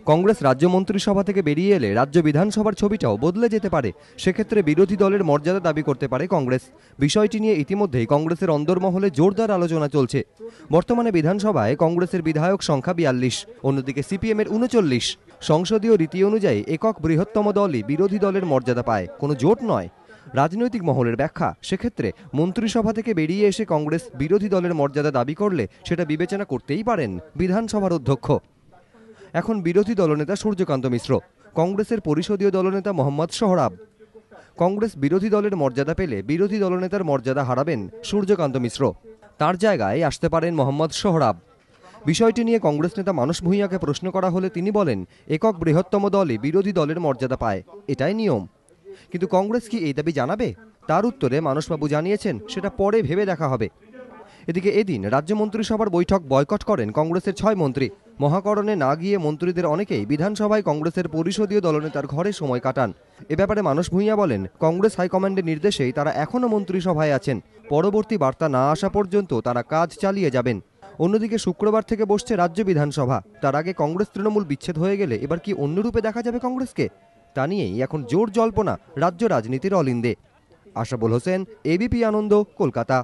কংগ্রেস রাজ্য মন্ত্রিসভা থেকে বেরিয়ে এলে রাজ্য বিধানসভার ছবিটাও বদলে যেতে পারে। সেক্ষেত্রে বিরোধী দলের মর্যাদা দাবি করতে পারে কংগ্রেস। বিষয়টি নিয়ে ইতিমধ্যেই কংগ্রেসের অন্দরমহলে জোরদার আলোচনা চলছে। বর্তমানে বিধানসভায় কংগ্রেসের বিধায়ক সংখ্যা ৪২, অন্যদিকে সিপিএম এর ৩৯। সংসদীয় রীতি অনুযায়ী একক বৃহত্তম দলই বিরোধী দলের মর্যাদা পায়, কোনো জোট নয়। রাজনৈতিক মহলের ব্যাখ্যা, সেক্ষেত্রে মন্ত্রিসভা থেকে বেরিয়ে এসে কংগ্রেস বিরোধী দলের মর্যাদা দাবি করলে সেটা বিবেচনা করতেই পারেন বিধানসভার অধ্যক্ষ। এখন বিরোধী দলনেতা সূর্যকান্ত মিশ্র, কংগ্রেসের পরিষদীয় দলনেতা মোহাম্মদ সোহরাব। কংগ্রেস বিরোধী দলের মর্যাদা পেলে বিরোধী দলনেতার মর্যাদা হারাবেন সূর্যকান্ত মিশ্র। তার জায়গায় আসতে পারেন মোহাম্মদ সোহরাব। বিষয়টি নিয়ে কংগ্রেস নেতা মানস ভূঁইয়াকে প্রশ্ন করা হলে তিনি বলেন, একক বৃহত্তম দলই বিরোধী দলের মর্যাদা পায়, এটাই নিয়ম। কিন্তু কংগ্রেস কি এই দাবি জানাবে? তার উত্তরে মানসবাবু জানিয়েছেন, সেটা পরে ভেবে দেখা হবে। এদিকে এদিন রাজ্য মন্ত্রিসভার বৈঠক বয়কট করেন কংগ্রেসের ৬ মন্ত্রী। মহাকরণে না গিয়ে মন্ত্রীদের অনেকেই বিধানসভায় কংগ্রেসের পরিষদীয় দলনেতার ঘরে সময় কাটান। এ ব্যাপারে মানস ভূঁইয়া বলেন, কংগ্রেস হাইকমান্ডের নির্দেশেই তারা এখনও মন্ত্রিসভায় আছেন। পরবর্তী বার্তা না আসা পর্যন্ত তারা কাজ চালিয়ে যাবেন। অন্যদিকে শুক্রবার থেকে বসছে রাজ্য বিধানসভা। তার আগে কংগ্রেস তৃণমূল বিচ্ছেদ হয়ে গেলে এবার কি অন্য রূপে দেখা যাবে কংগ্রেসকে? তা নিয়েই এখন জোর জল্পনা রাজ্য রাজনীতির অলিন্দে। আশাবুল হোসেন, এবিপি আনন্দ, কলকাতা।